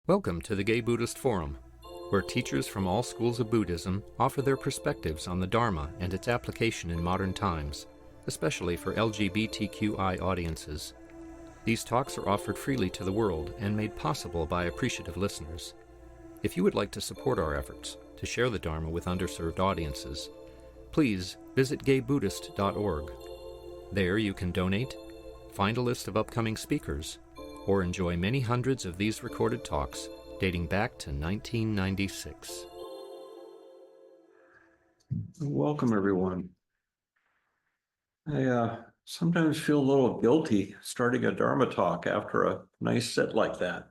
Welcome to the Gay Buddhist Forum, where teachers from all schools of Buddhism offer their perspectives on the Dharma and its application in modern times, especially for LGBTQI audiences. These talks are offered freely to the world and made possible by appreciative listeners. If you would like to support our efforts to share the Dharma with underserved audiences, please visit gaybuddhist.org. There you can donate, find a list of upcoming speakers, or enjoy many hundreds of these recorded talks dating back to 1996. Welcome, everyone. I sometimes feel a little guilty starting a Dharma talk after a nice sit like that,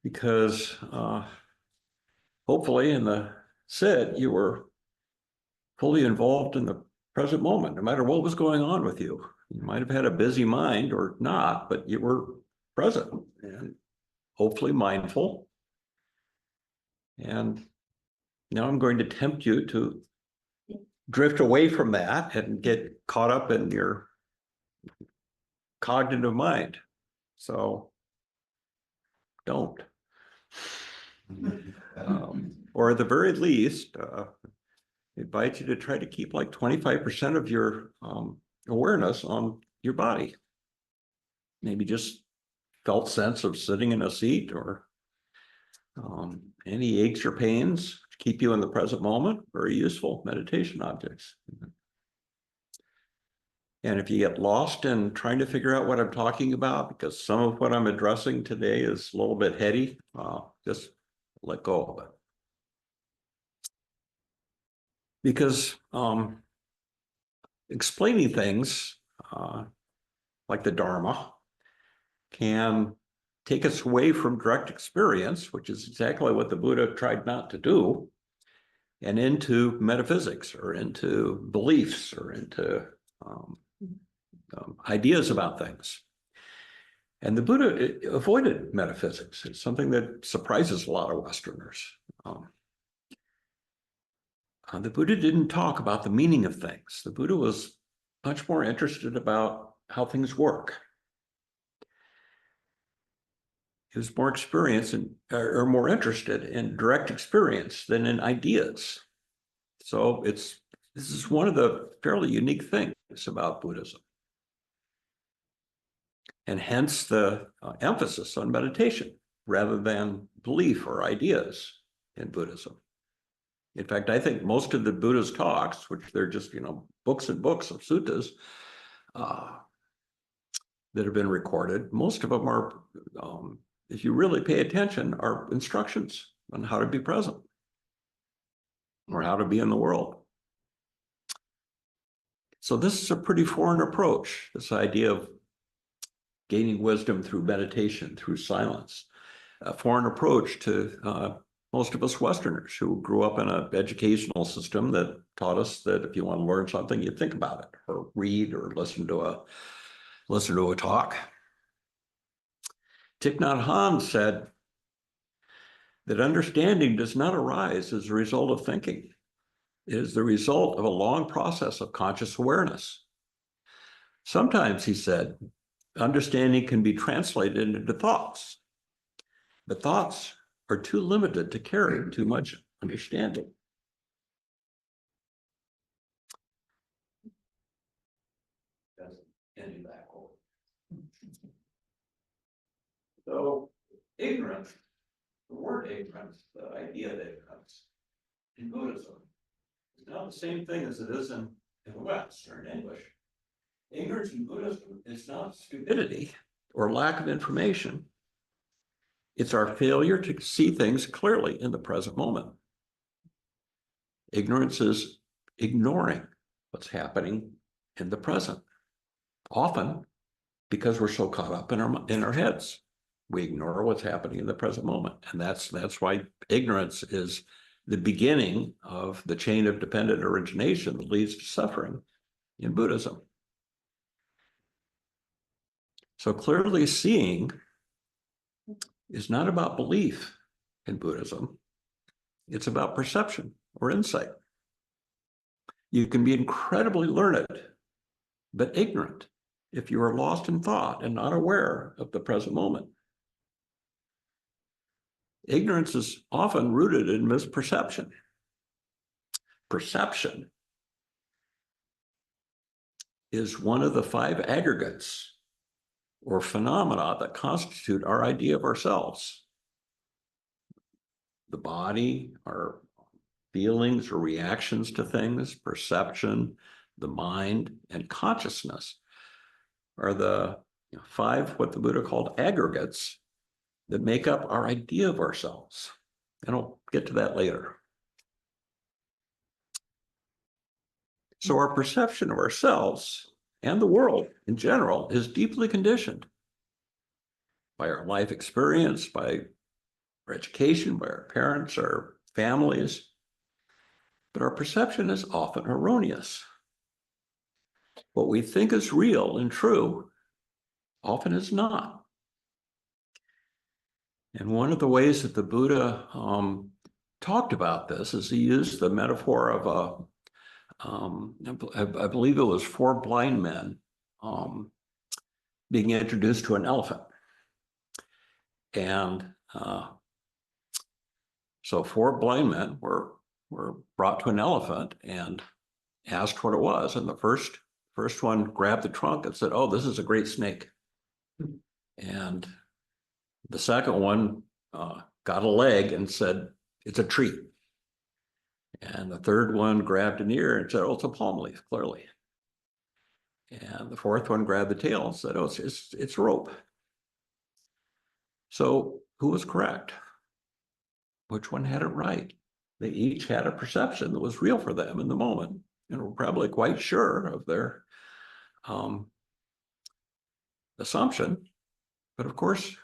because hopefully in the sit you were fully involved in the present moment, no matter what was going on with you. You might have had a busy mind or not, but you were present and hopefully mindful. And now I'm going to tempt you to drift away from that and get caught up in your cognitive mind. So don't. Or at the very least, I invite you to try to keep like 25% of your awareness on your body. Maybe just felt sense of sitting in a seat, or any aches or pains to keep you in the present moment. Very useful meditation objects. And if you get lost in trying to figure out what I'm talking about, because some of what I'm addressing today is a little bit heady, just let go of it. Because explaining things like the Dharma can take us away from direct experience, which is exactly what the Buddha tried not to do, and into metaphysics or into beliefs or into ideas about things. And the Buddha avoided metaphysics. It's something that surprises a lot of Westerners. The Buddha didn't talk about the meaning of things. The Buddha was much more interested about how things work. He was more experienced or more interested in direct experience than in ideas. So this is one of the fairly unique things about Buddhism. And hence the emphasis on meditation rather than belief or ideas in Buddhism. In fact, I think most of the Buddha's talks, which they're just, books and books of suttas that have been recorded, most of them are, if you really pay attention, are instructions on how to be present or how to be in the world. So this is a pretty foreign approach, this idea of gaining wisdom through meditation, through silence, a foreign approach to most of us Westerners who grew up in an educational system that taught us that if you want to learn something, you think about it, or read, or listen to a talk. Thich Nhat Hanh said that understanding does not arise as a result of thinking. It is the result of a long process of conscious awareness. Sometimes, he said, understanding can be translated into thoughts, but thoughts are too limited to carry too much understanding. So ignorance, the word ignorance, the idea of ignorance in Buddhism is not the same thing as it is in the West or in English. Ignorance in Buddhism is not stupidity or lack of information. It's our failure to see things clearly in the present moment. Ignorance is ignoring what's happening in the present, often because we're so caught up in our heads. We ignore what's happening in the present moment. And that's why ignorance is the beginning of the chain of dependent origination that leads to suffering in Buddhism. So clearly seeing is not about belief in Buddhism. It's about perception or insight. You can be incredibly learned, but ignorant if you are lost in thought and not aware of the present moment. Ignorance is often rooted in misperception. Perception is one of the 5 aggregates or phenomena that constitute our idea of ourselves. The body, our feelings or reactions to things, perception, the mind, and consciousness are the 5, what the Buddha called aggregates, that make up our idea of ourselves. And I'll get to that later. So our perception of ourselves and the world in general is deeply conditioned by our life experience, by our education, by our parents, our families. But our perception is often erroneous. What we think is real and true often is not. And one of the ways that the Buddha talked about this is he used the metaphor of I believe it was 4 blind men being introduced to an elephant. And so 4 blind men were brought to an elephant and asked what it was. And the first one grabbed the trunk and said, "Oh, this is a great snake." And the second one got a leg and said, "It's a tree." And the third one grabbed an ear and said, "Oh, it's a palm leaf, clearly." And the fourth one grabbed the tail and said, "Oh, it's rope." So who was correct? Which one had it right? They each had a perception that was real for them in the moment, and were probably quite sure of their assumption. But of course,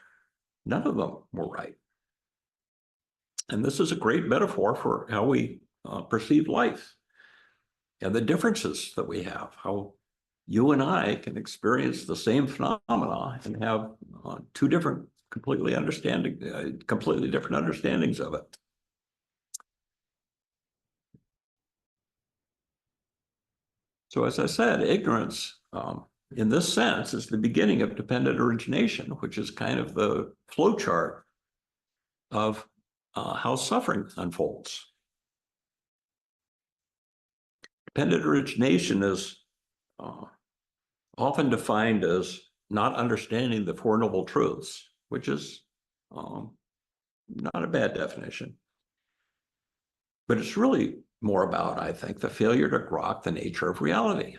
none of them were right. And this is a great metaphor for how we perceive life and the differences that we have, how you and I can experience the same phenomena and have 2 different, completely different understandings of it. So as I said, ignorance in this sense is the beginning of dependent origination, which is kind of the flowchart of how suffering unfolds. Dependent origination is often defined as not understanding the 4 noble truths, which is not a bad definition. But it's really more about, I think, the failure to grok the nature of reality,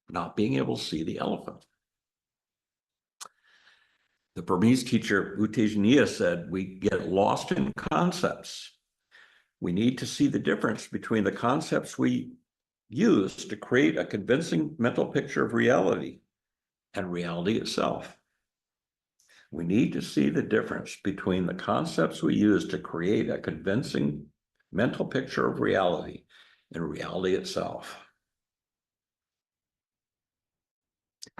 not being able to see the elephant. The Burmese teacher U Tejaniya said, "We get lost in concepts. We need to see the difference between the concepts we use to create a convincing mental picture of reality and reality itself. We need to see the difference between the concepts we use to create a convincing mental picture of reality and reality itself."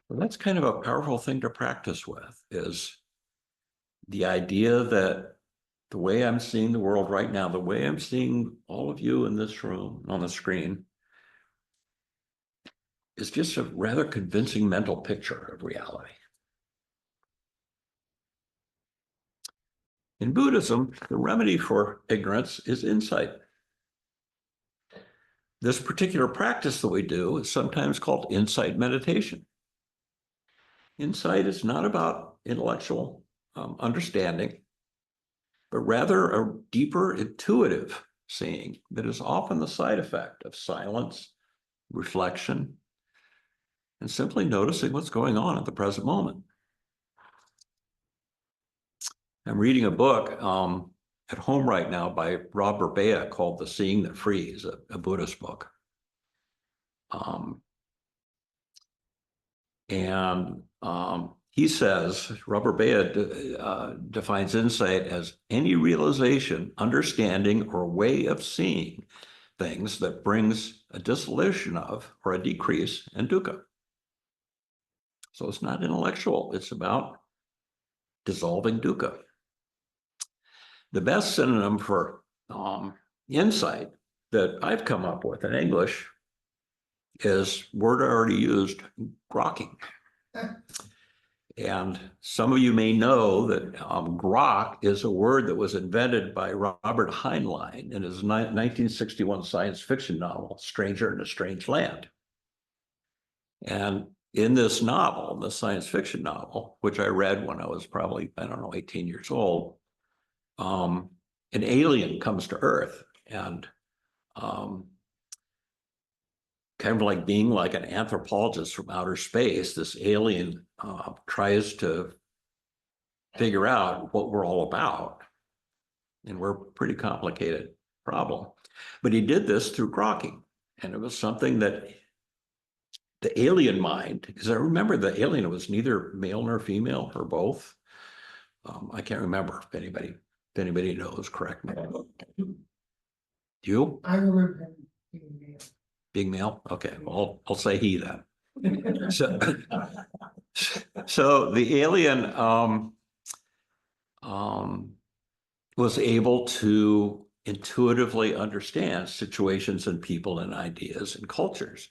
Well, that's kind of a powerful thing to practice with, is the idea that the way I'm seeing the world right now, the way I'm seeing all of you in this room on the screen, is just a rather convincing mental picture of reality. In Buddhism, the remedy for ignorance is insight. This particular practice that we do is sometimes called insight meditation. Insight is not about intellectual understanding, but rather a deeper intuitive seeing that is often the side effect of silence, reflection, and simply noticing what's going on at the present moment. I'm reading a book at home right now by Rob Burbea called The Seeing That Frees, a Buddhist book. He says, Robert Burbea defines insight as any realization, understanding, or way of seeing things that brings a dissolution of or a decrease in dukkha. So it's not intellectual, it's about dissolving dukkha. The best synonym for insight that I've come up with in English is word I already used, grokking. And some of you may know that grok is a word that was invented by Robert Heinlein in his 1961 science fiction novel, Stranger in a Strange Land. And in this novel, the science fiction novel, which I read when I was probably, I don't know, 18 years old, an alien comes to Earth and kind of like being like an anthropologist from outer space, this alien tries to figure out what we're all about. And we're a pretty complicated problem. But he did this through grokking. And it was something that the alien mind, because I remember the alien was neither male nor female or both. I can't remember if anybody knows, correct me. Do you? I remember him being male. Being male? Okay, well, I'll say he then. So, so the alien was able to intuitively understand situations and people and ideas and cultures.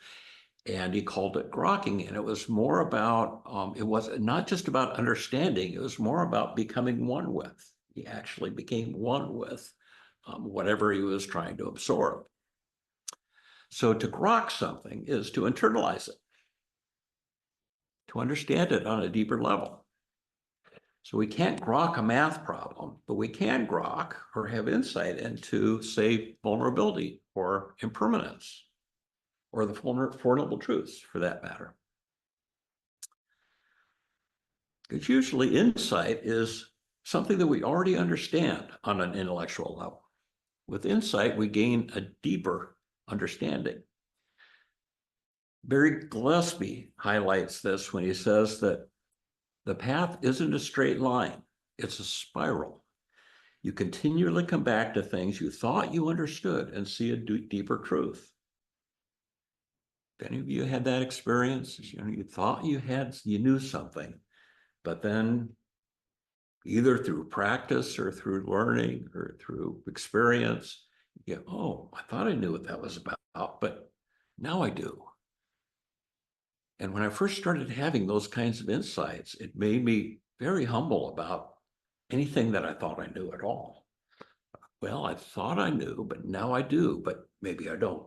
And he called it grokking. And it was more about, it was not just about understanding, it was more about becoming one with. He actually became one with whatever he was trying to absorb. So to grok something is to internalize it, to understand it on a deeper level. So we can't grok a math problem, but we can grok or have insight into, say, vulnerability or impermanence, or the Four Noble Truths for that matter. Because usually insight is something that we already understand on an intellectual level. With insight, we gain a deeper understanding. Barry Gillespie highlights this when he says that the path isn't a straight line, it's a spiral. You continually come back to things you thought you understood and see a deeper truth. If any of you had that experience, you thought you knew something, but then either through practice or through learning or through experience, you go, oh, I thought I knew what that was about, but now I do. And when I first started having those kinds of insights, it made me very humble about anything that I thought I knew at all. Well, I thought I knew, but now I do, but maybe I don't.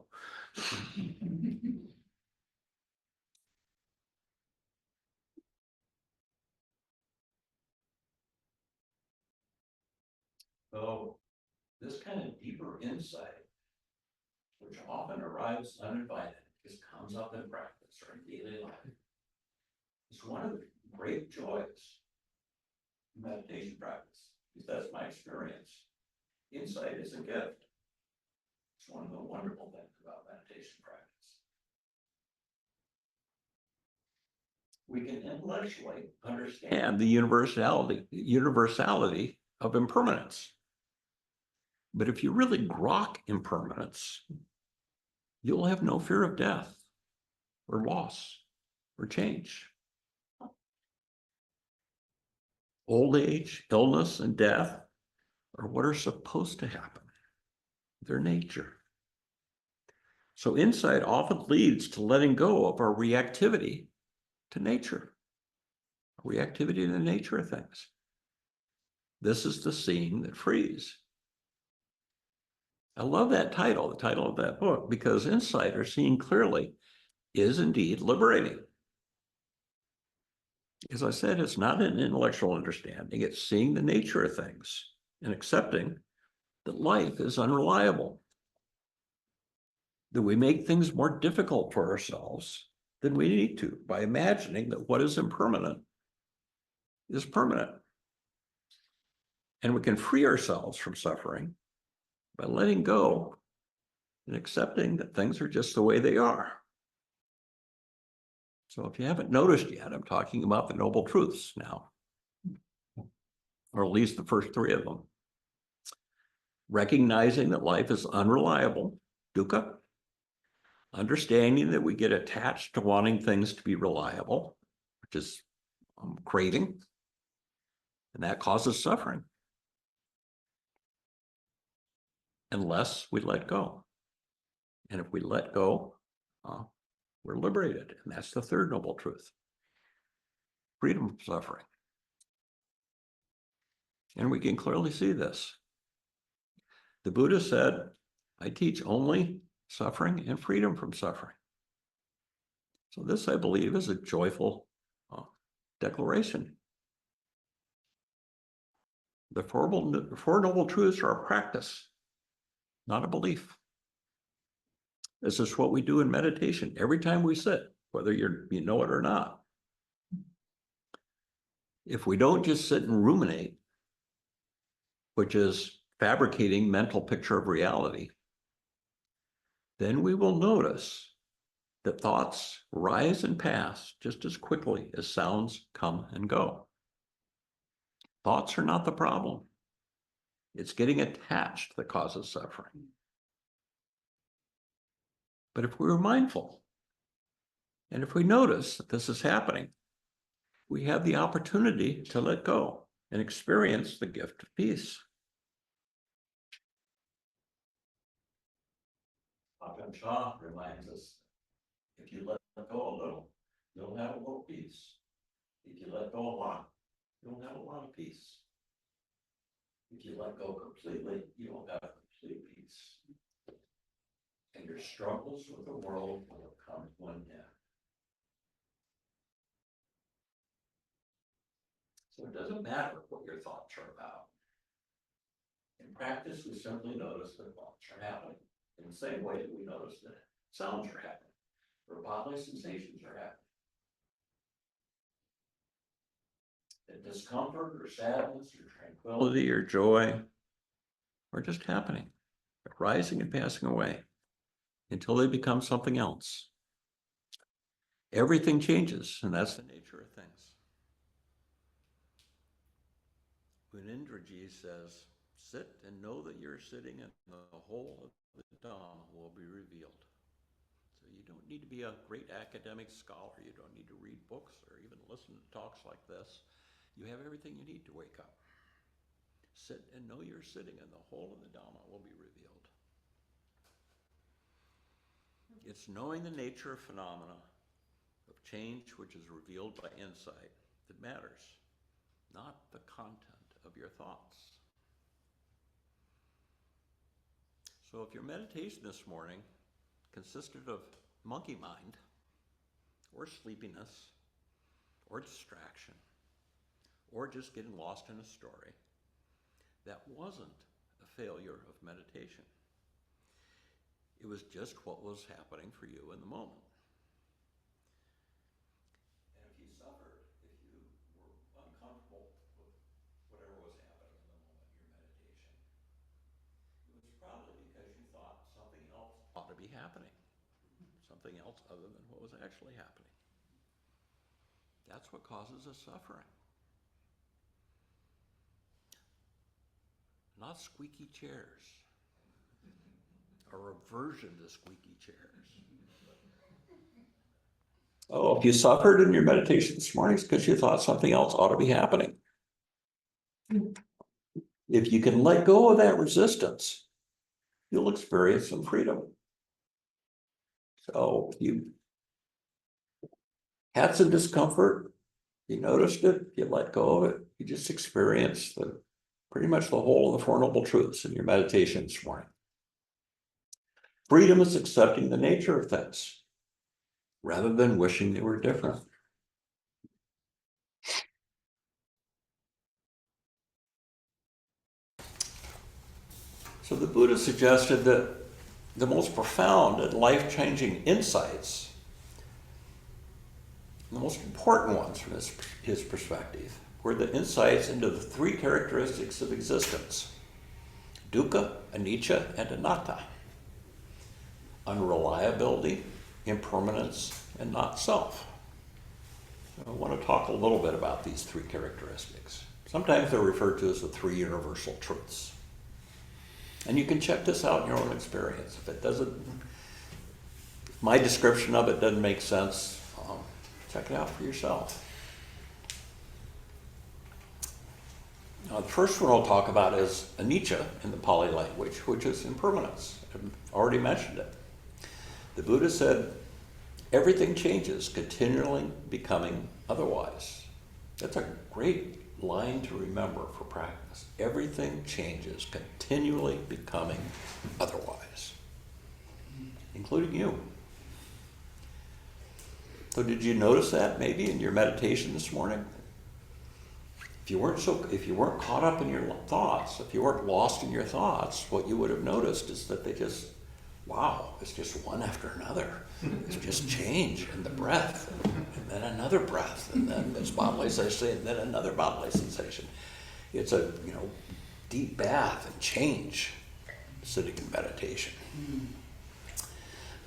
So this kind of deeper insight, which often arrives uninvited, just comes up in practice or in daily life, is one of the great joys of meditation practice. Because that's my experience. Insight is a gift. It's one of the wonderful things about meditation practice. We can intellectually understand the universality of impermanence. But if you really grok impermanence, you'll have no fear of death or loss or change. Old age, illness, and death are what are supposed to happen. They're nature. So insight often leads to letting go of our reactivity to nature, reactivity to the nature of things. This is the seeing that frees. I love that title, the title of that book, because insight or seeing clearly is indeed liberating. As I said, it's not an intellectual understanding, it's seeing the nature of things and accepting that life is unreliable, that we make things more difficult for ourselves than we need to by imagining that what is impermanent is permanent. And we can free ourselves from suffering by letting go and accepting that things are just the way they are. So if you haven't noticed yet, I'm talking about the Noble Truths now, or at least the first three of them. Recognizing that life is unreliable, dukkha. Understanding that we get attached to wanting things to be reliable, which is craving, and that causes suffering. Unless we let go. And if we let go, we're liberated. And that's the third noble truth. freedom from suffering. And we can clearly see this. The Buddha said, I teach only suffering and freedom from suffering. So this, I believe, is a joyful declaration. The Four Noble Truths are a practice, not a belief. This is what we do in meditation every time we sit, whether you know it or not. If we don't just sit and ruminate, which is fabricating mental picture of reality, then we will notice that thoughts rise and pass just as quickly as sounds come and go. Thoughts are not the problem. It's getting attached that causes suffering. But if we were mindful, and if we notice that this is happening, we have the opportunity to let go and experience the gift of peace. Ajahn Chah reminds us, if you let go a little, you'll have a little peace. If you let go a lot, you'll have a lot of peace. If you let go completely, you will have complete peace. And your struggles with the world will come to an end. So it doesn't matter what your thoughts are about. In practice, we simply notice that thoughts are happening in the same way that we notice that sounds are happening, or bodily sensations are happening. That discomfort or sadness or tranquility or joy are just happening, rising and passing away until they become something else. Everything changes, and that's the nature of things. When Indraji says, sit and know that you're sitting and the whole of the Dhamma will be revealed. So you don't need to be a great academic scholar. You don't need to read books or even listen to talks like this. You have everything you need to wake up. Sit and know you're sitting and the whole of the Dhamma will be revealed. It's knowing the nature of phenomena of change which is revealed by insight that matters, not the content of your thoughts. So if your meditation this morning consisted of monkey mind, or sleepiness, or distraction, or just getting lost in a story, that wasn't a failure of meditation. It was just what was happening for you in the moment. And if you suffered, if you were uncomfortable with whatever was happening in the moment in your meditation, it was probably because you thought something else ought to be happening, something else other than what was actually happening. That's what causes us suffering. Not squeaky chairs, or aversion to squeaky chairs. Oh, if you suffered in your meditation this morning, it's because you thought something else ought to be happening. If you can let go of that resistance, you'll experience some freedom. So if you had some discomfort, you noticed it, you let go of it, you just experienced pretty much the whole of the Four Noble Truths in your meditation this morning. Freedom is accepting the nature of things rather than wishing they were different. So the Buddha suggested that the most profound and life-changing insights, the most important ones from his perspective, were the insights into the three characteristics of existence: dukkha, anicca, and anatta. Unreliability, impermanence, and not self. So I want to talk a little bit about these three characteristics. Sometimes they're referred to as the three universal truths. And you can check this out in your own experience. If my description of it doesn't make sense, check it out for yourself. Now, the first one I'll talk about is anicca in the Pali language, which is impermanence. I've already mentioned it. The Buddha said, everything changes, continually becoming otherwise. That's a great line to remember for practice. Everything changes, continually becoming otherwise, including you. So did you notice that maybe in your meditation this morning? If you weren't caught up in your thoughts, if you weren't lost in your thoughts, what you would have noticed is that they just, wow, it's just one after another. It's just change in the breath, and then another breath, and then this bodily sensation, and then another bodily sensation. It's a deep bath and change sitting in meditation.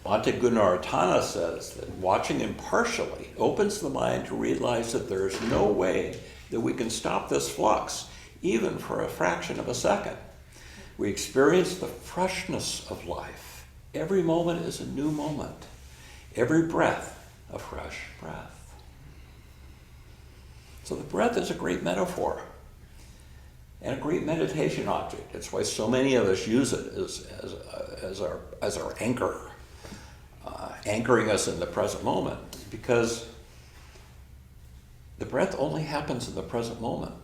Bhante Gunaratana says that watching impartially opens the mind to realize that there is no way that we can stop this flux, even for a fraction of a second. We experience the freshness of life. Every moment is a new moment. Every breath, a fresh breath. So the breath is a great metaphor and a great meditation object. That's why so many of us use it as our anchor, anchoring us in the present moment, because the breath only happens in the present moment.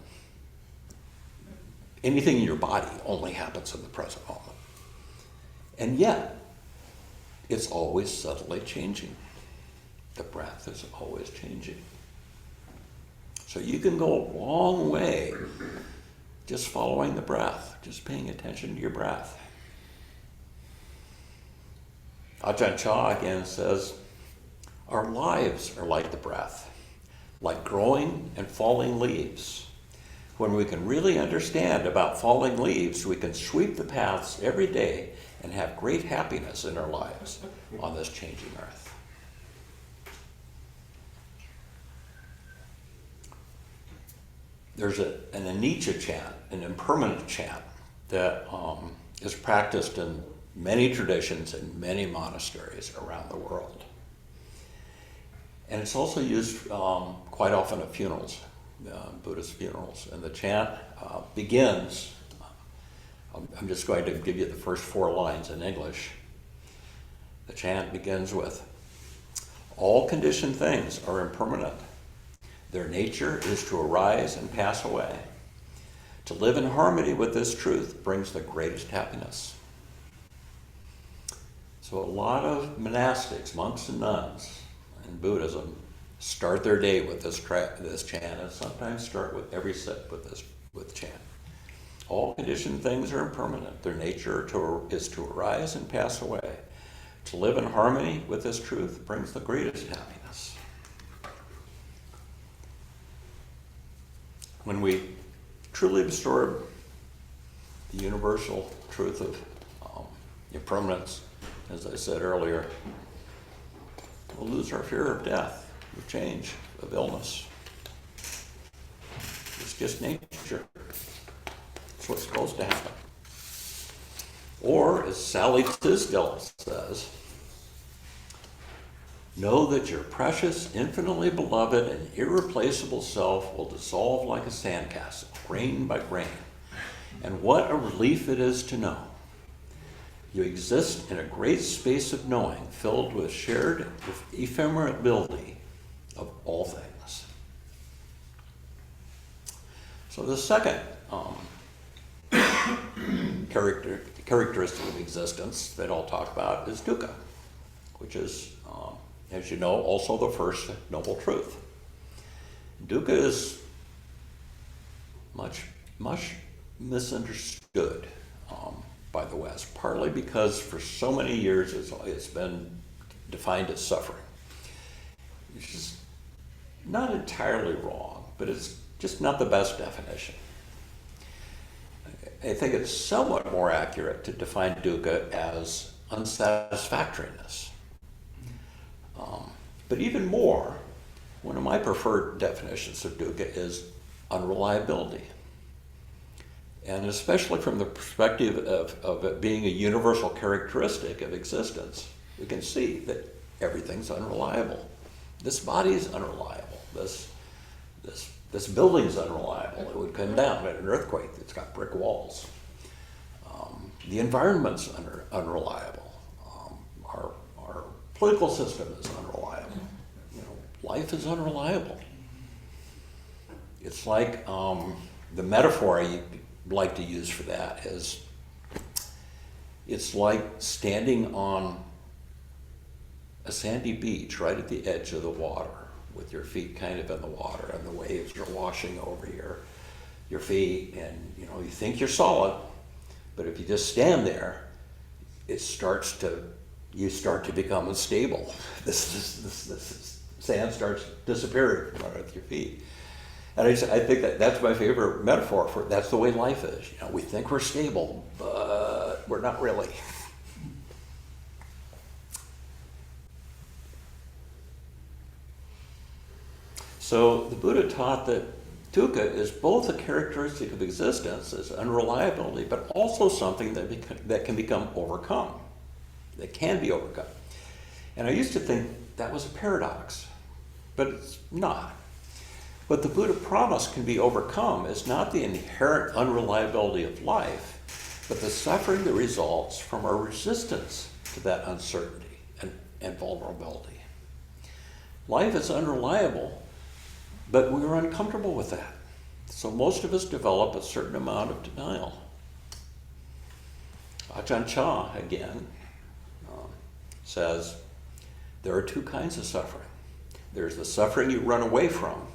Anything in your body only happens in the present moment. And yet, it's always subtly changing. The breath is always changing. So you can go a long way just following the breath, just paying attention to your breath. Ajahn Chah again says, our lives are like the breath, like growing and falling leaves. When we can really understand about falling leaves, we can sweep the paths every day and have great happiness in our lives on this changing earth. There's an anicca chant, an impermanent chant, that is practiced in many traditions in many monasteries around the world. And it's also used quite often at funerals, Buddhist funerals. And the chant begins, I'm just going to give you the first 4 lines in English. The chant begins with, all conditioned things are impermanent. Their nature is to arise and pass away. To live in harmony with this truth brings the greatest happiness. So a lot of monastics, monks and nuns in Buddhism, start their day with this chant, and sometimes start with every sip with chant. All conditioned things are impermanent. Their nature is to arise and pass away. To live in harmony with this truth brings the greatest happiness. When we truly absorb the universal truth of impermanence, as I said earlier, we'll lose our fear of death, of change, of illness. It's just nature. It's what's supposed to happen. Or, as Sally Tisdale says, know that your precious, infinitely beloved, and irreplaceable self will dissolve like a sandcastle, grain by grain. And what a relief it is to know. You exist in a great space of knowing, filled with shared ephemerability of all things. So the second characteristic of existence that I'll talk about is dukkha, which is, as you know, also the first noble truth. Dukkha is much misunderstood by the West, partly because for so many years it's been defined as suffering, which is not entirely wrong, but it's just not the best definition. I think it's somewhat more accurate to define dukkha as unsatisfactoriness. But even more, one of my preferred definitions of dukkha is unreliability. And especially from the perspective of it being a universal characteristic of existence, we can see that everything's unreliable. This body is unreliable. This building's unreliable. It would come down at an earthquake. It's got brick walls. The environment's unreliable. Our political system is unreliable. Life is unreliable. It's like the metaphor I like to use for that is, it's like standing on a sandy beach right at the edge of the water with your feet kind of in the water and the waves are washing over your feet, and you know, you think you're solid, but if you just stand there, you start to become unstable. This sand starts disappearing from underneath your feet. And I think that's my favorite metaphor for it. That's the way life is. You know, we think we're stable, but we're not really. So the Buddha taught that dukkha is both a characteristic of existence, as unreliability, but also something that can become overcome, that can be overcome. And I used to think that was a paradox, but it's not. What the Buddha promised can be overcome is not the inherent unreliability of life, but the suffering that results from our resistance to that uncertainty and vulnerability. Life is unreliable, but we're uncomfortable with that. So most of us develop a certain amount of denial. Ajahn Chah, again, says, there are two kinds of suffering. There's the suffering you run away from,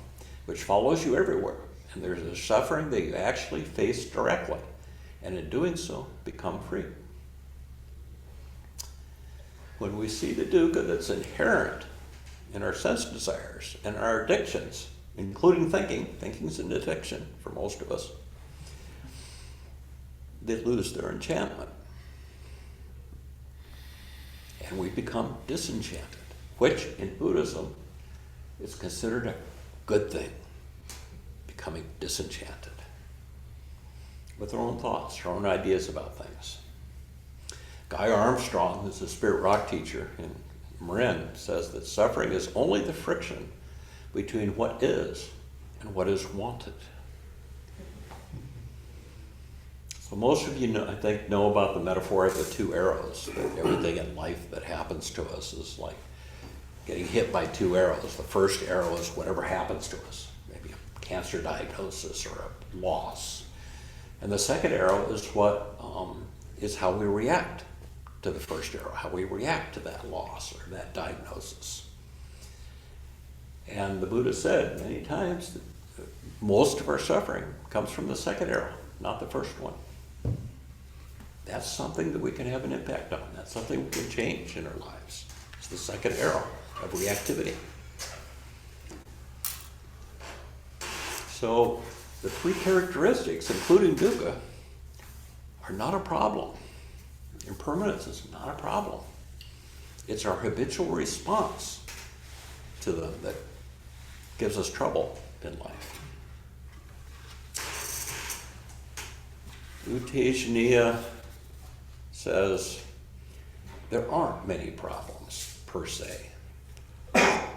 which follows you everywhere. And there's the suffering that you actually face directly, and in doing so, become free. When we see the dukkha that's inherent in our sense desires and our addictions, including thinking's an addiction for most of us, they lose their enchantment. And we become disenchanted, which in Buddhism is considered a good thing, becoming disenchanted with our own thoughts, our own ideas about things. Guy Armstrong, who's a spirit rock teacher in Marin, says that suffering is only the friction between what is and what is wanted. So most of you know, I think, know about the metaphor of the two arrows, that everything in life that happens to us is like getting hit by two arrows. The first arrow is whatever happens to us, maybe a cancer diagnosis or a loss. And the second arrow is is how we react to the first arrow, how we react to that loss or that diagnosis. And the Buddha said many times that most of our suffering comes from the second arrow, not the first one. That's something that we can have an impact on. That's something we can change in our lives. It's the second arrow of reactivity. So the three characteristics, including dukkha, are not a problem. Impermanence is not a problem. It's our habitual response to them that gives us trouble in life. U Tejaniya says, there aren't many problems per se.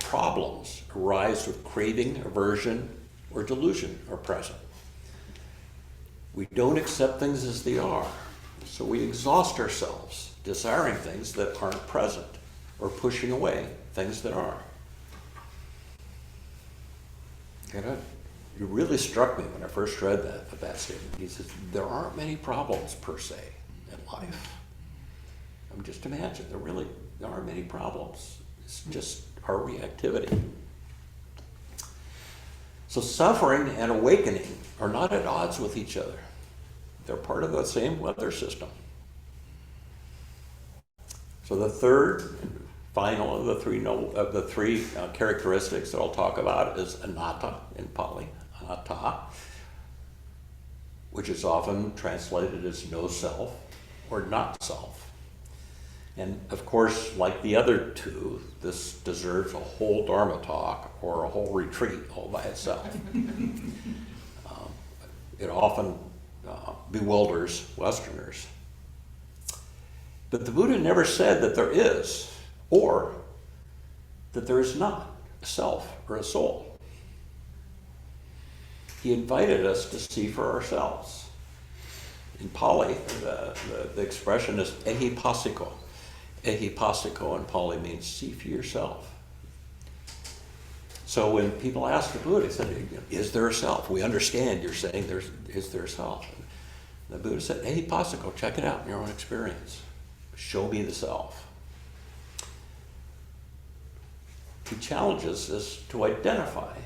Problems arise with craving, aversion, or delusion are present. We don't accept things as they are, so we exhaust ourselves desiring things that aren't present or pushing away things that are. And it really struck me when I first read that statement. He says, there aren't many problems per se in life. Just imagine, there aren't many problems. It's just our reactivity. So suffering and awakening are not at odds with each other. They're part of the same weather system. So the third and final of the three characteristics that I'll talk about is anatta in Pali, anatta, which is often translated as no self or not self. And of course, like the other two, this deserves a whole Dharma talk or a whole retreat all by itself. It often bewilders Westerners. But the Buddha never said that there is or that there is not a self or a soul. He invited us to see for ourselves. In Pali, the expression is ehipassiko. Ehipassiko in Pali means see for yourself. So when people ask the Buddha, he said, is there a self? We understand you're saying is there a self? And the Buddha said, hey, Pasako, check it out in your own experience. Show me the self. He challenges us to identify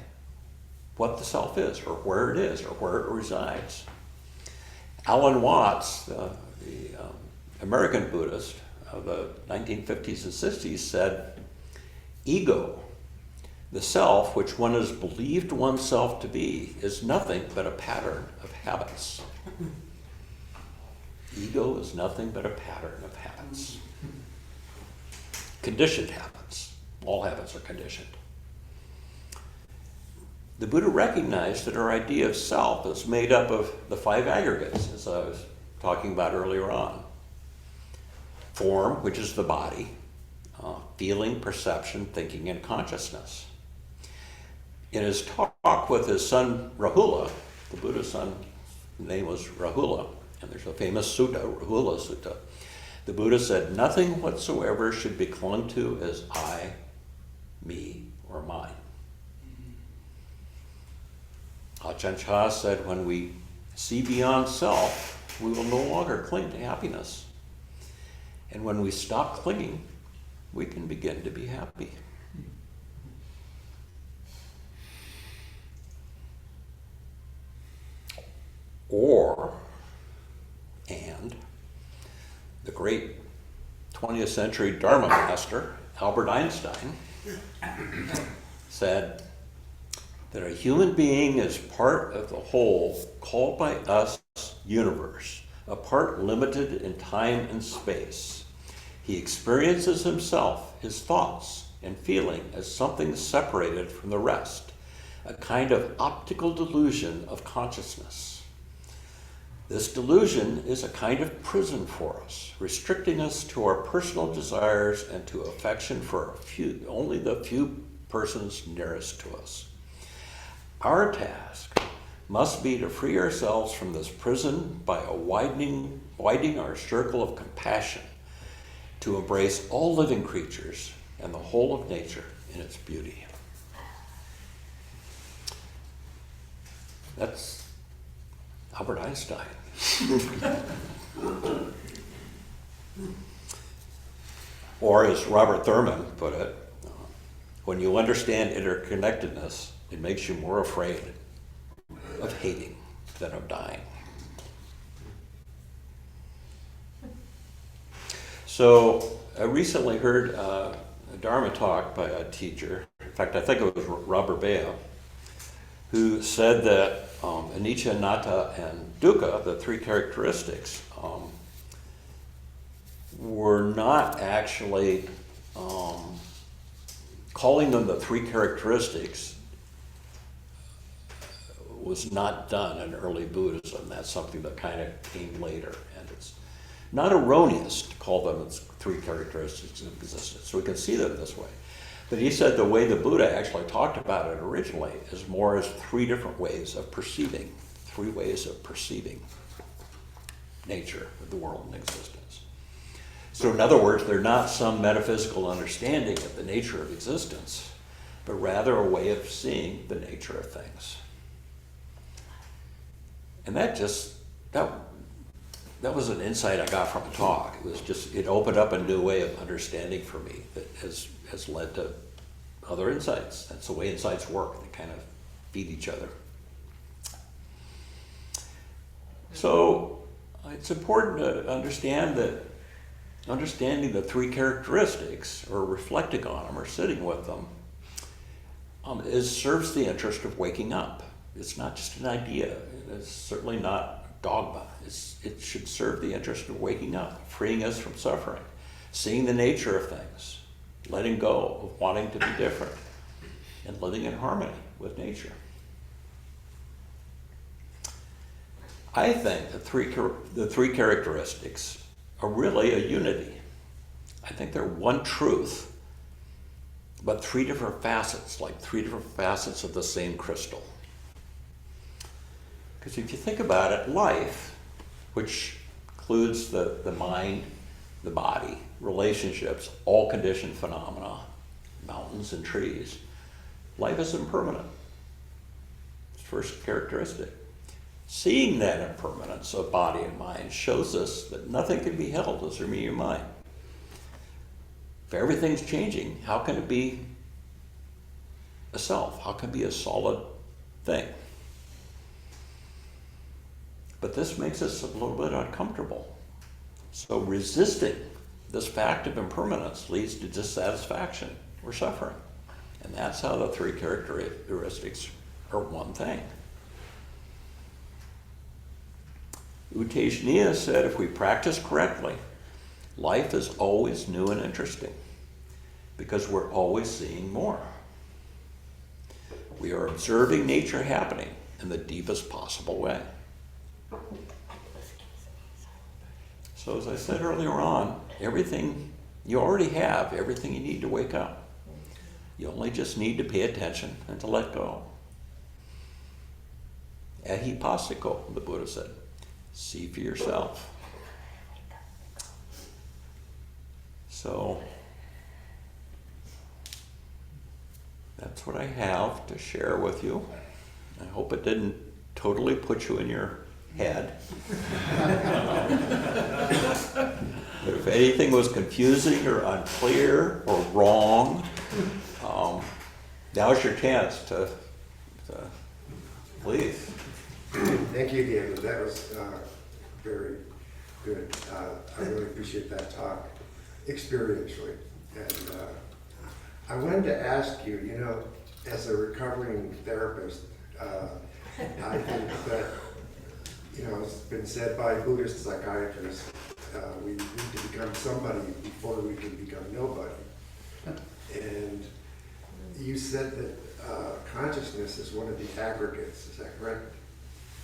what the self is, or where it is, or where it resides. Alan Watts, the American Buddhist of the 1950s and 60s, said, ego, the self which one has believed oneself to be, is nothing but a pattern of habits. Ego is nothing but a pattern of habits. Conditioned habits. All habits are conditioned. The Buddha recognized that our idea of self is made up of the 5 aggregates, as I was talking about earlier on. Form, which is the body, feeling, perception, thinking, and consciousness. In his talk with his son Rahula, the Buddha's son's name was Rahula, and there's a famous sutta, Rahula Sutta. The Buddha said, nothing whatsoever should be clung to as I, me, or mine. Ajahn Chah said, when we see beyond self, we will no longer cling to happiness. And when we stop clinging, we can begin to be happy. And the great 20th century Dharma master, Albert Einstein, said that a human being is part of the whole called by us universe, a part limited in time and space. He experiences himself, his thoughts and feeling, as something separated from the rest, a kind of optical delusion of consciousness. This delusion is a kind of prison for us, restricting us to our personal desires and to affection for only the few persons nearest to us. Our task must be to free ourselves from this prison by widening our circle of compassion, to embrace all living creatures and the whole of nature in its beauty. That's Albert Einstein. Or as Robert Thurman put it, when you understand interconnectedness, it makes you more afraid of hating than of dying. So I recently heard a Dharma talk by a teacher, in fact I think it was Robert Bea, who said that anicca, anatta, and dukkha, the 3 characteristics, were not actually calling them the 3 characteristics was not done in early Buddhism. That's something that kind of came later, and it's not erroneous to call them its 3 characteristics of existence. So we can see them this way. But he said the way the Buddha actually talked about it originally is more as 3 different ways of perceiving, 3 ways of perceiving nature of the world and existence. So in other words, they're not some metaphysical understanding of the nature of existence, but rather a way of seeing the nature of things. And that was an insight I got from a talk. It opened up a new way of understanding for me that has led to other insights. That's the way insights work. They kind of feed each other. So it's important to understand that understanding the 3 characteristics, or reflecting on them, or sitting with them, serves the interest of waking up. It's not just an idea. It's certainly not dogma. It should serve the interest of waking up, freeing us from suffering, seeing the nature of things, letting go of wanting to be different, and living in harmony with nature. I think the three characteristics are really a unity. I think they're one truth, but 3 different facets, like 3 different facets of the same crystal. Because if you think about it, life, which includes the mind, the body, relationships, all conditioned phenomena, mountains and trees, life is impermanent. It's the first characteristic. Seeing that impermanence of body and mind shows us that nothing can be held as immediate mind. If everything's changing, how can it be a self? How can it be a solid thing? But this makes us a little bit uncomfortable. So resisting this fact of impermanence leads to dissatisfaction or suffering. And that's how the three characteristics are one thing. U Tejaniya said if we practice correctly, life is always new and interesting because we're always seeing more. We are observing nature happening in the deepest possible way. So as I said earlier on, everything, you already have everything you need to wake up. You only just need to pay attention and to let go. Ahipasiko, the Buddha said. See for yourself. So that's what I have to share with you. I hope it didn't totally put you in your head. But if anything was confusing or unclear or wrong, now's your chance to leave. Thank you, David. That was very good. I really appreciate that talk experientially. And I wanted to ask you, you know, as a recovering therapist, I think that, you know, it's been said by Buddhist psychiatrists, we need to become somebody before we can become nobody. And you said that consciousness is one of the aggregates, is that correct?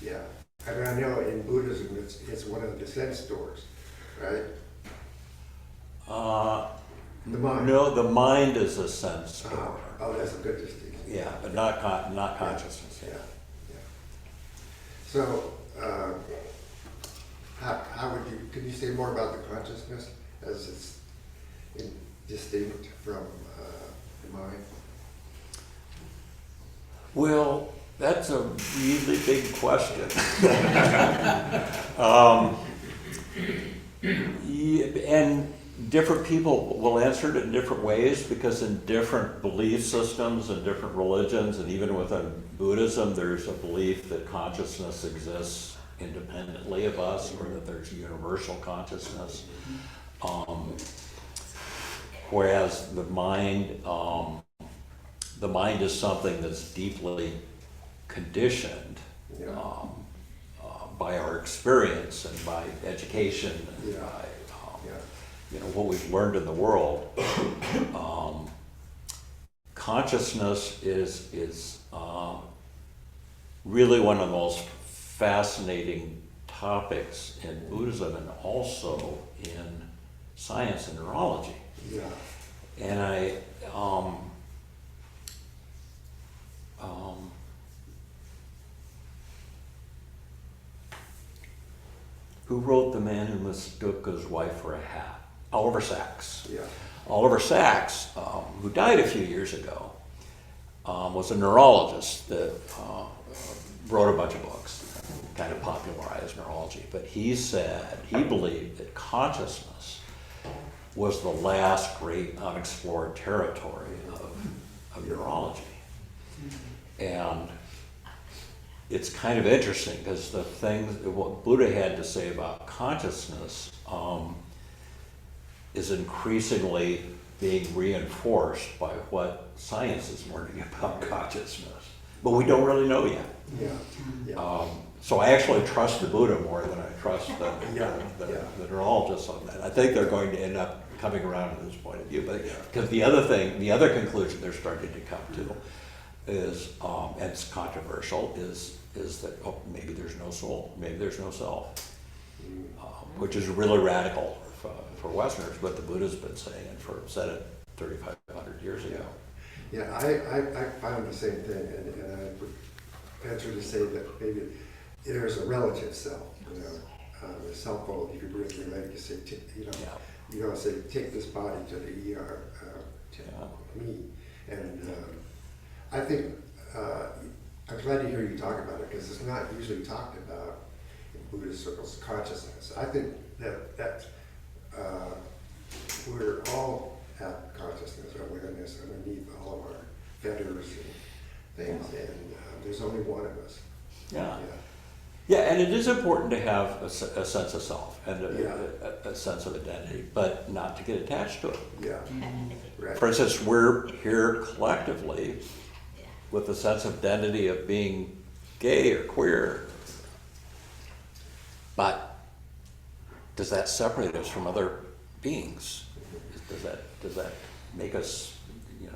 Yeah. I mean, I know in Buddhism it's one of the sense doors, right? The mind. No, the mind is a sense door. Oh, that's a good distinction. Yeah, but not consciousness. Yeah. Yeah. So, how would you? Could you say more about the consciousness as it's distinct from the mind? Well, that's a really big question. And different people will answer it in different ways because in different belief systems and different religions, and even within Buddhism, there's a belief that consciousness exists independently of us, or that there's universal consciousness. Whereas the mind is something that's deeply conditioned by our experience and by education and by you know, what we've learned in the world. Consciousness is really one of the most fascinating topics in Buddhism and also in science and neurology. Yeah. And who wrote The Man Who Mistook His Wife for a Hat? Oliver Sacks. Yeah. Oliver Sacks, who died a few years ago, was a neurologist that wrote a bunch of books, kind of popularized neurology. But he said he believed that consciousness was the last great unexplored territory of neurology. And it's kind of interesting because the things, what Buddha had to say about consciousness is increasingly being reinforced by what science is learning about consciousness. But we don't really know yet. Yeah. Yeah. So I actually trust the Buddha more than I trust the neurologists on that. I think they're going to end up coming around to this point of view. But because the other conclusion they're starting to come to is, and it's controversial, is that maybe there's no soul, maybe there's no self, which is really radical for Westerners, but the Buddha's been saying it said it 3,500 years ago. Yeah, I found the same thing, and I would venture to say that maybe there's a relative self, you know, the self, if you break your leg, you say, you don't say, take this body to the ER, to me, and I think, I'm glad to hear you talk about it, because it's not usually talked about in Buddhist circles, consciousness. I think that we're all have consciousness or awareness underneath all of our fetters and things, and there's only one of us. Yeah. Yeah, and it is important to have a sense of self and a sense of identity, but not to get attached to it. Yeah, right. For instance, we're here collectively with a sense of identity of being gay or queer, but does that separate us from other beings? Does that make us,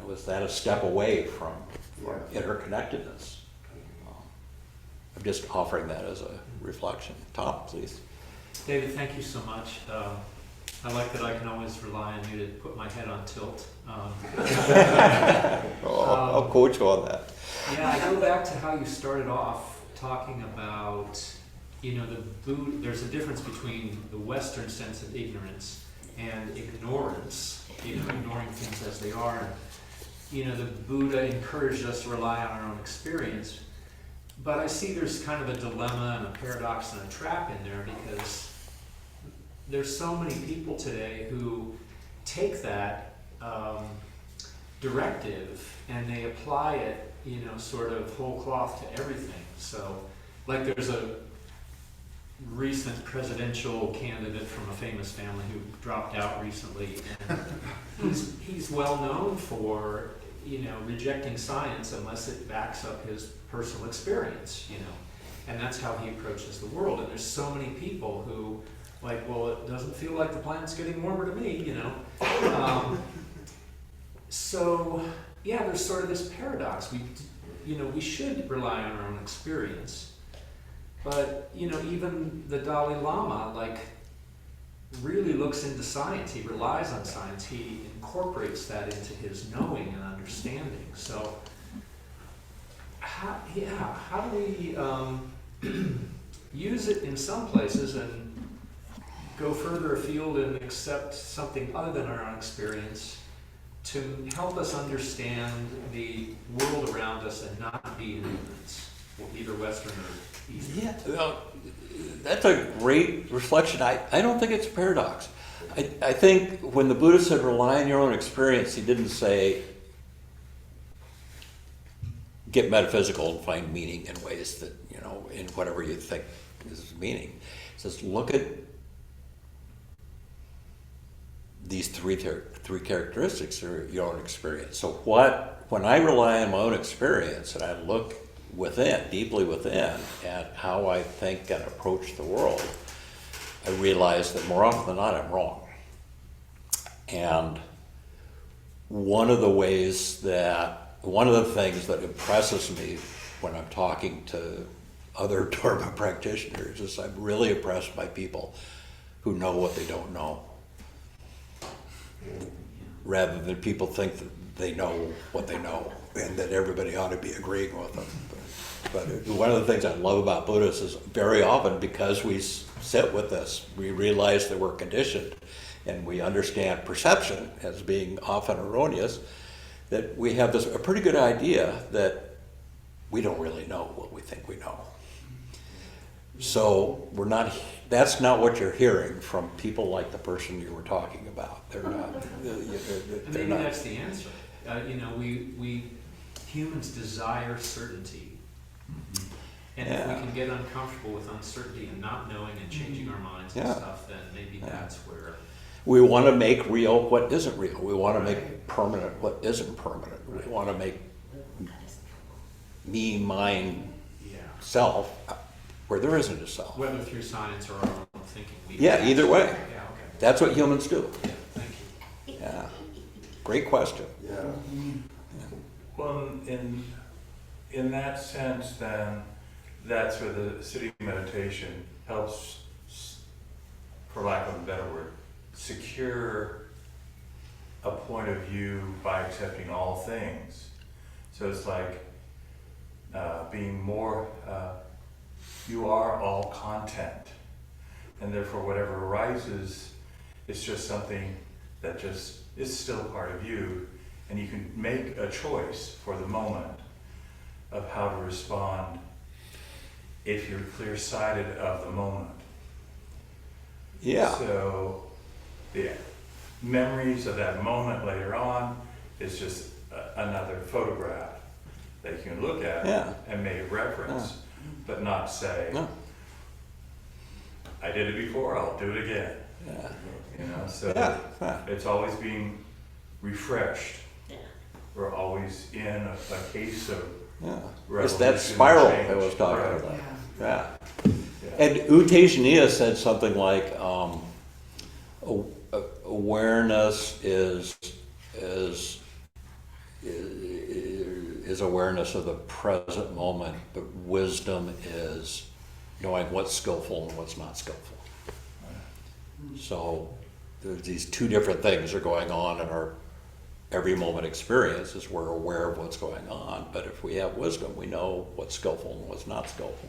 is that a step away from interconnectedness? I'm just offering that as a reflection. Tom, please. David, thank you so much. I like that I can always rely on you to put my head on tilt. I'll quote you on that. Yeah, I go back to how you started off talking about, there's a difference between the Western sense of ignorance and ignorance, ignoring things as they are. And, the Buddha encouraged us to rely on our own experience. But I see there's kind of a dilemma and a paradox and a trap in there, because there's so many people today who take that directive and they apply it, sort of whole cloth to everything. So, like, there's a recent presidential candidate from a famous family who dropped out recently, and he's well known for rejecting science unless it backs up his personal experience, and that's how he approaches the world. And there's so many people who, like, well, it doesn't feel like the planet's getting warmer to me, So, yeah, there's sort of this paradox. We should rely on our own experience, but, even the Dalai Lama, like, really looks into science. He relies on science. He incorporates that into his knowing and understanding. So, how do we use it in some places and go further afield and accept something other than our own experience to help us understand the world around us and not be in ignorance, either Western or Eastern? Yeah, that's a great reflection. I don't think it's a paradox. I think when the Buddha said rely on your own experience, he didn't say get metaphysical and find meaning in ways that, in whatever you think is meaning. He says look at these three characteristics of your own experience. So when I rely on my own experience and I look deeply within, at how I think and approach the world, I realize that more often than not, I'm wrong. And one of the things that impresses me when I'm talking to other Dharma practitioners is I'm really impressed by people who know what they don't know, rather than people think that they know what they know and that everybody ought to be agreeing with them. But one of the things I love about Buddhists is very often, because we sit with this, we realize that we're conditioned and we understand perception as being often erroneous, that we have a pretty good idea that we don't really know what we think we know. So that's not what you're hearing from people like the person you were talking about. They're not. Maybe that's the answer. We humans desire certainty. And if we can get uncomfortable with uncertainty and not knowing and changing our minds and stuff, then maybe that's where... We want to make real what isn't real. We want to make permanent what isn't permanent. We want to make me, mine, self, where there isn't a self. Whether through science or our own thinking. Either way. Yeah, okay. That's what humans do. Yeah, thank you. Yeah. Great question. Yeah. Well, in that sense, then, that's where the city meditation helps, for lack of a better word, secure a point of view by accepting all things. So it's like being more, you are all content, and therefore whatever arises is just something that just is still part of you, and you can make a choice for the moment of how to respond if you're clear-sighted of the moment. Yeah. So the memories of that moment later on is just another photograph that you can look at Yeah. and make a reference, but not say, No. I did it before, I'll do it again. Yeah. You know, so Yeah. it's always being refreshed. We're always in a case of Yeah. It's revolution that and spiral change. I was talking Right. about. Yeah. Yeah. And U Tejaniya said something like, awareness is awareness of the present moment, but wisdom is knowing what's skillful and what's not skillful. So there's these two different things are going on in our every moment experience is we're aware of what's going on, but if we have wisdom, we know what's skillful and what's not skillful.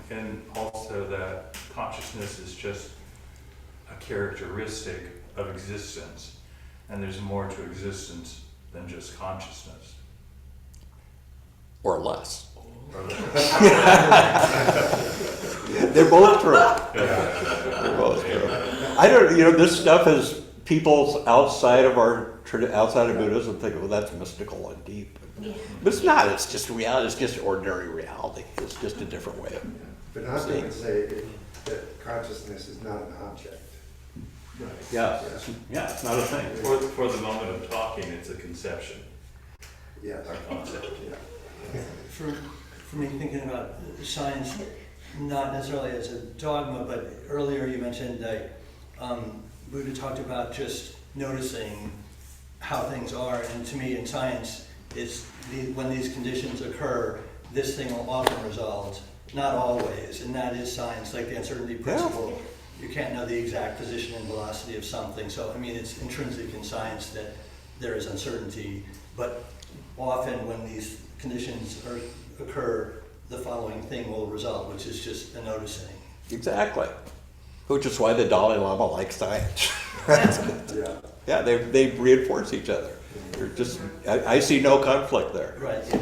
And also that consciousness is just a characteristic of existence, and there's more to existence than just consciousness. Or less. Or They're both true. They're both true. I don't, this stuff is people outside of outside of Buddhism think, well, that's mystical and deep. But it's not, it's just reality, it's just ordinary reality. It's just a different way of Vedanta would say that consciousness is not an object. yeah, it's not a thing. for the moment of talking, it's a conception, Yes. or concept. Yeah. For me, thinking about science, not necessarily as a dogma, but earlier you mentioned that Buddha talked about just noticing how things are, and to me in science, it's when these conditions occur, this thing will often resolve, not always, and that is science, like the uncertainty principle. You can't know the exact position and velocity of something, so I mean it's intrinsic in science that there is uncertainty, but often when these conditions occur, the following thing will result, which is just a noticing. Exactly. Which is why the Dalai Lama likes science. Yeah. Yeah, they reinforce each other. They're just, I see no conflict there. Right, yeah.